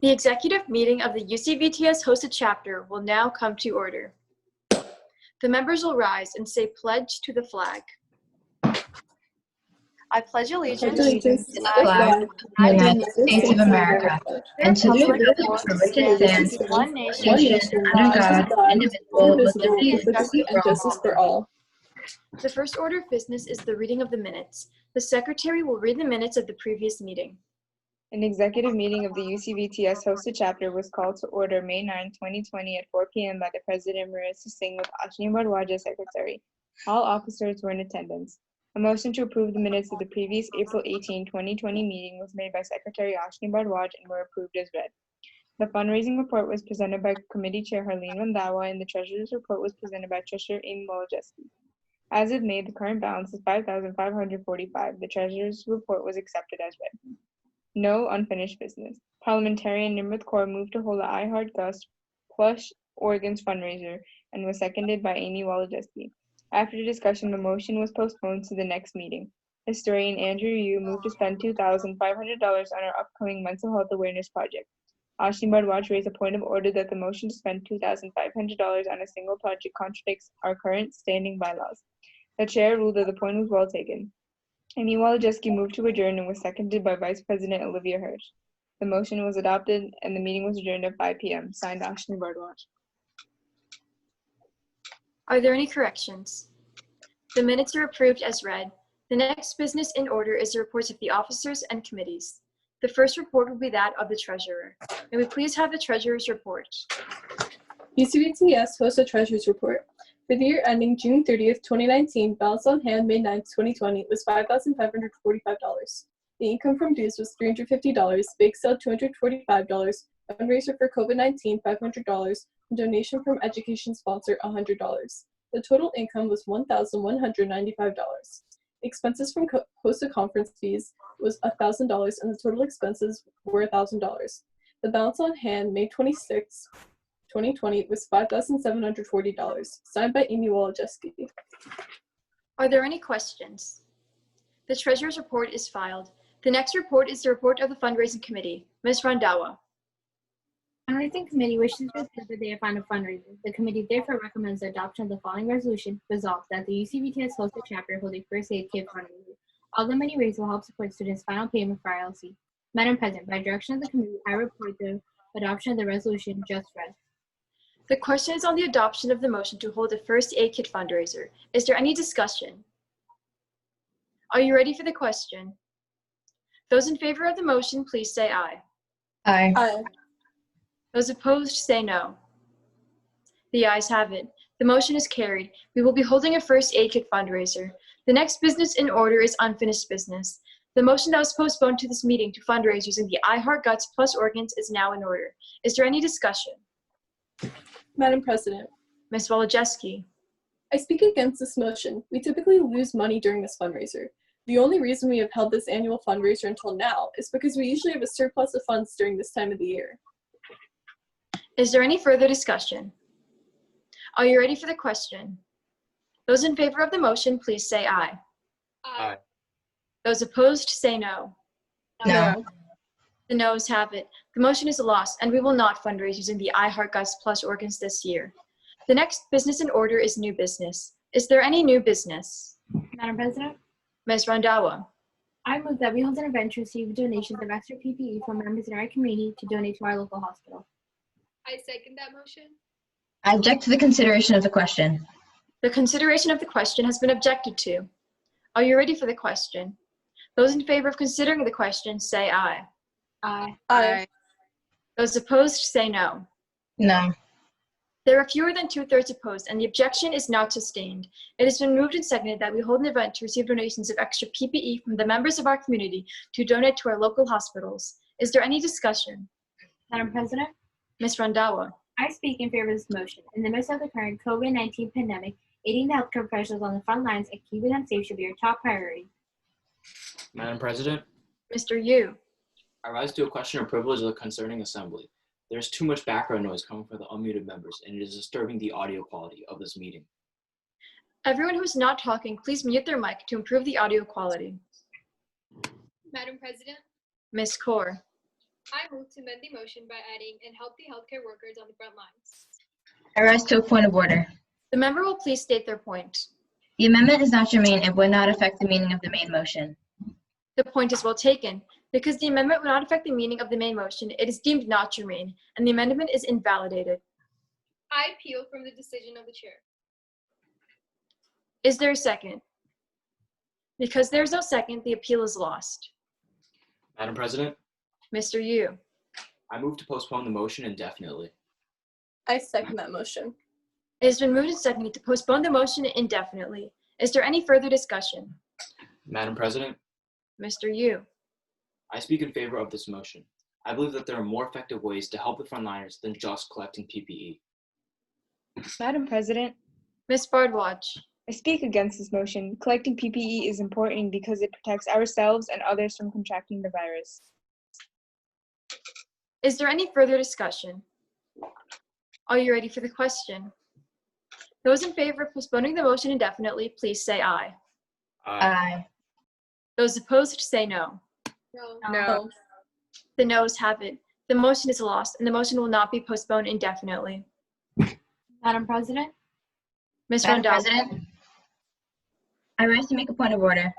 The executive meeting of the UCVTS HOSA chapter will now come to order. The members will rise and say pledge to the flag. I pledge allegiance to the flag of the United States of America and to the republic for which it stands, one nation, under God, indivisible, with liberty and justice for all. The first order of business is the reading of the minutes. The secretary will read the minutes of the previous meeting. An executive meeting of the UCVTS HOSA chapter was called to order May 9, 2020 at 4 p.m. by the President Marissa Singh with Ashni Bardwaj as secretary. All officers were in attendance. A motion to approve the minutes of the previous April 18, 2020 meeting was made by Secretary Ashni Bardwaj and were approved as read. The fundraising report was presented by Committee Chair Harleen Randawa and the Treasurer's report was presented by Treasurer Amy Wolojeski. As of May, the current balance is $5,545. The Treasurer's report was accepted as read. No unfinished business. Parliamentary and Nimrith Kaur moved to hold the I Heart Gus plush organs fundraiser and was seconded by Amy Wolojeski. After the discussion, the motion was postponed to the next meeting. Historian Andrew Yu moved to spend $2,500 on our upcoming mental health awareness project. Ashni Bardwaj raised a point of order that the motion to spend $2,500 on a single project contradicts our current standing bylaws. The chair ruled that the point was well taken. Amy Wolojeski moved to adjourn and was seconded by Vice President Olivia Hirsch. The motion was adopted and the meeting was adjourned at 5 p.m. Signed, Ashni Bardwaj. Are there any corrections? The minutes are approved as read. The next business in order is the reports of the officers and committees. The first report will be that of the Treasurer. May we please have the Treasurer's report? UCVTS HOSA Treasurer's report. For the year ending June 30th, 2019, balance on hand May 9th, 2020 was $5,545. The income from dues was $350, bake sale $245, fundraiser for COVID-19 $500, and donation from education sponsor $100. The total income was $1,195. Expenses from HOSA conference fees was $1,000 and the total expenses were $1,000. The balance on hand May 26th, 2020 was $5,740. Signed by Amy Wolojeski. Are there any questions? The Treasurer's report is filed. The next report is the report of the Fundraising Committee. Ms. Randawa. Fundraising Committee wishes to observe the day of final fundraising. The committee therefore recommends the adoption of the following resolution. Resolved that the UCVTS HOSA chapter hold a first aid kit fundraiser. All the money raised will help support students' final payment for ILC. Madam President, by direction of the committee, I report the adoption of the resolution just read. The question is on the adoption of the motion to hold a first aid kit fundraiser. Is there any discussion? Are you ready for the question? Those in favor of the motion, please say aye. Aye. Aye. Those opposed, say no. The ayes have it. The motion is carried. We will be holding a first aid kit fundraiser. The next business in order is unfinished business. The motion that was postponed to this meeting to fundraise using the I Heart Guts plus organs is now in order. Is there any discussion? Madam President, Ms. Wolojeski. I speak against this motion. We typically lose money during this fundraiser. The only reason we have held this annual fundraiser until now is because we usually have a surplus of funds during this time of the year. Is there any further discussion? Are you ready for the question? Those in favor of the motion, please say aye. Aye. Those opposed, say no. No. The noes have it. The motion is a loss, and we will not fundraise using the I Heart Gus plus organs this year. The next business in order is new business. Is there any new business? Madam President, Ms. Randawa. I move that we hold an event to receive donations of extra PPE from members in our community to donate to our local hospital. I second that motion. I object to the consideration of the question. The consideration of the question has been objected to. Are you ready for the question? Those in favor of considering the question, say aye. Aye. Aye. Those opposed, say no. No. There are fewer than 2/3 opposed, and the objection is not sustained. It has been moved and seconded that we hold an event to receive donations of extra PPE from the members of our community to donate to our local hospitals. Is there any discussion? Madam President, Ms. Randawa. I speak in favor of this motion. In the midst of the current COVID-19 pandemic, aiding the healthcare professionals on the front lines and keeping them safe should be our top priority. Madam President, Mr. Yu. I rise to a question of privilege of the concerning assembly. There is too much background noise coming from the unmuted members, and it is disturbing the audio quality of this meeting. Everyone who is not talking, please mute their mic to improve the audio quality. Madam President, Ms. Kaur. I move to amend the motion by adding "and help the healthcare workers on the front lines." I rise to a point of order. The member will please state their point. The amendment is not germane and would not affect the meaning of the main motion. The point is well taken. Because the amendment would not affect the meaning of the main motion, it is deemed not germane, and the amendment is invalidated. I appeal from the decision of the chair. Is there a second? Because there is no second, the appeal is lost. Madam President, Mr. Yu. I move to postpone the motion indefinitely. I second that motion. It has been moved and seconded to postpone the motion indefinitely. Is there any further discussion? Madam President, Mr. Yu. I speak in favor of this motion. I believe that there are more effective ways to help the frontliners than just collecting PPE. Madam President, Ms. Bardwaj. I speak against this motion. Collecting PPE is important because it protects ourselves and others from contracting the virus. Is there any further discussion? Are you ready for the question? Those in favor of postponing the motion indefinitely, please say aye. Aye. Those opposed, say no. No. No. The noes have it. The motion is lost, and the motion will not be postponed indefinitely. Madam President, Ms. Madam Rondell, President, I rise to make a point of order.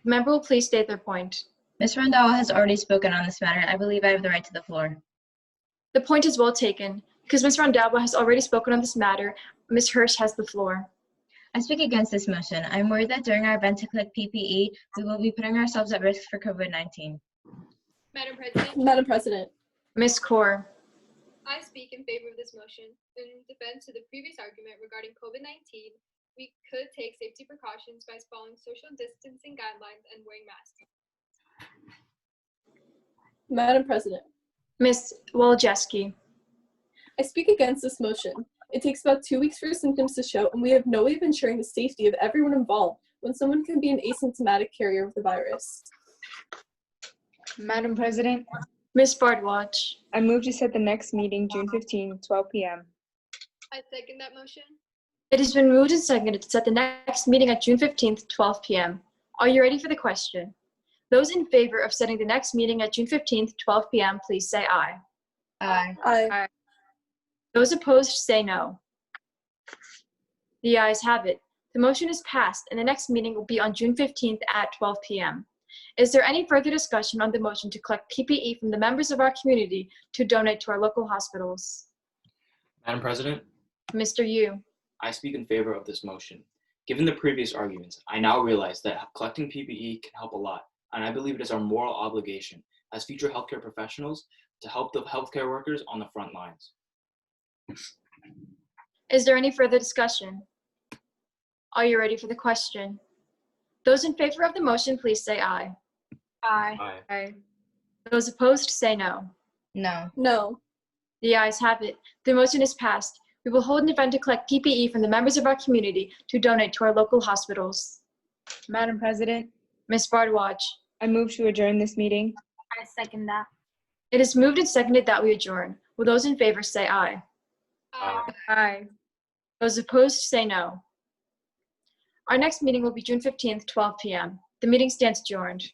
the member will please state their point. Ms. Rondell has already spoken on this matter. I believe I have the right to the floor. The point is well taken. Because Ms. Rondalba has already spoken on this matter, Ms. Hirsch has the floor. I speak against this motion. I am worried that during our event to collect PPE, we will be putting ourselves at risk for COVID-19. Madam President, Madam President, Ms. Kaur. I speak in favor of this motion. In defense to the previous argument regarding COVID-19, we could take safety precautions by following social distancing guidelines and wearing masks. Madam President, Ms. Woloszewski. I speak against this motion. It takes about 2 weeks for symptoms to show, and we have no way of ensuring the safety of everyone involved when someone can be an asymptomatic carrier of the virus. Madam President, Ms. Bardwaj. I move to set the next meeting June 15, 12 p.m. I second that motion. It has been moved and seconded to set the next meeting at June 15th, 12 p.m. Are you ready for the question? Those in favor of setting the next meeting at June 15th, 12 p.m., please say aye. Aye. Aye. Those opposed, say no. The ayes have it. The motion is passed, and the next meeting will be on June 15th at 12 p.m. Is there any further discussion on the motion to collect PPE from the members of our community to donate to our local hospitals? Madam President, Mr. Yu. I speak in favor of this motion. Given the previous arguments, I now realize that collecting PPE can help a lot, and I believe it is our moral obligation as future healthcare professionals to help the healthcare workers on the front lines. Is there any further discussion? Are you ready for the question? Those in favor of the motion, please say aye. aye. Aye. Those opposed, say no. No. No. The ayes have it. The motion is passed. We will hold an event to collect PPE from the members of our community to donate to our local hospitals. Madam President, Ms. Bardwaj. I move to adjourn this meeting. I second that. It is moved and seconded that we adjourn. Will those in favor say aye? Aye. Those opposed, say no. Our next meeting will be June 15th, 12 p.m. The meeting stands adjourned.